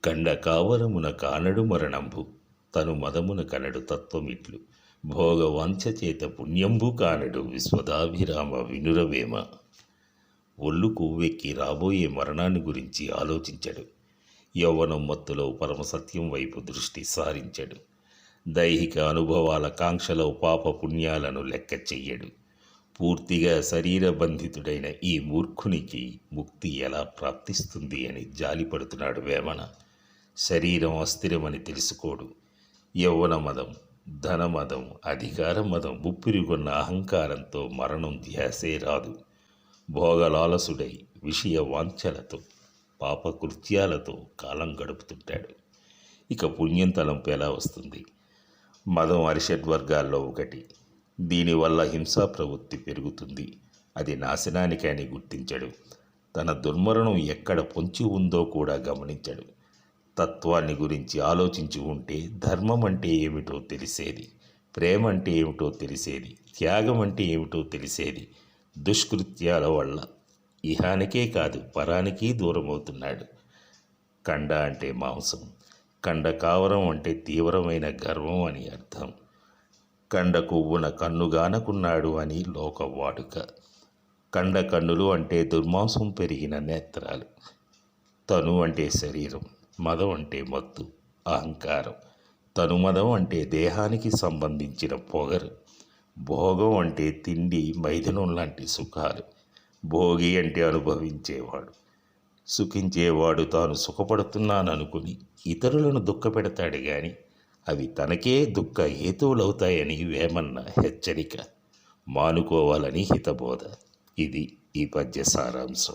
కండ కావరమున కానడు మరణంబు తను మదమున కనడు తత్వమిట్లు భోగ వాంఛచేత పుణ్యంబు కానడు విశ్వదాభిరామ వినురవేమ. ఒళ్ళు కొవ్వెక్కి రాబోయే మరణాన్ని గురించి ఆలోచించడు. యౌవనం మత్తులో పరమసత్యం వైపు దృష్టి సారించడు. దైహిక అనుభవాల కాంక్షలో పాప పుణ్యాలను లెక్క చెయ్యడు. పూర్తిగా శరీరబంధితుడైన ఈ మూర్ఖునికి ముక్తి ఎలా ప్రాప్తిస్తుంది అని జాలిపడుతున్నాడు వేమన. శరీరం అస్థిరమని తెలుసుకోడు. యౌవన మదం, ధనమదం, అధికార మదం ముప్పిరిగొన్న అహంకారంతో మరణం ధ్యాసే రాదు. భోగలాలసుడై విషయ వాంఛలతో పాపకృత్యాలతో కాలం గడుపుతుంటాడు. ఇక పుణ్యం తలంపు ఎలా వస్తుంది? మదం అరిషడ్వర్గాల్లో ఒకటి. దీనివల్ల హింసా ప్రవృత్తి పెరుగుతుంది. అది నాశనానికి అని గుర్తించడు. తన దుర్మరణం ఎక్కడ పొంచి ఉందో కూడా గమనించడు. తత్వాన్ని గురించి ఆలోచించి ఉంటే ధర్మం అంటే ఏమిటో తెలిసేది, ప్రేమ అంటే ఏమిటో తెలిసేది, త్యాగం అంటే ఏమిటో తెలిసేది. దుష్కృత్యాల వల్ల ఇహానికే కాదు పరానికీ దూరమవుతున్నాడు. కండ అంటే మాంసం, కండ కావరం అంటే తీవ్రమైన గర్వం అని అర్థం. కండ కొవ్వున కన్నుగానకున్నాడు అని లోక వాడుక. కండ కన్నులు అంటే దుర్మాంసం పెరిగిన నేత్రాలు. తను అంటే శరీరం, మదం అంటే మత్తు, అహంకారం. తనుమదం అంటే దేహానికి సంబంధించిన పొగరు. భోగం అంటే తిండి, మైథునం లాంటి సుఖాలు. భోగి అంటే అనుభవించేవాడు. సుఖించేవాడు తాను సుఖపడుతున్నాననుకుని ఇతరులను దుఃఖపెడతాడు కానీ అవి తనకే దుఃఖ హేతువులవుతాయని వేమన్న హెచ్చరిక. మానుకోవాలని హితబోధ. ఇది ఈ పద్య సారాంశం.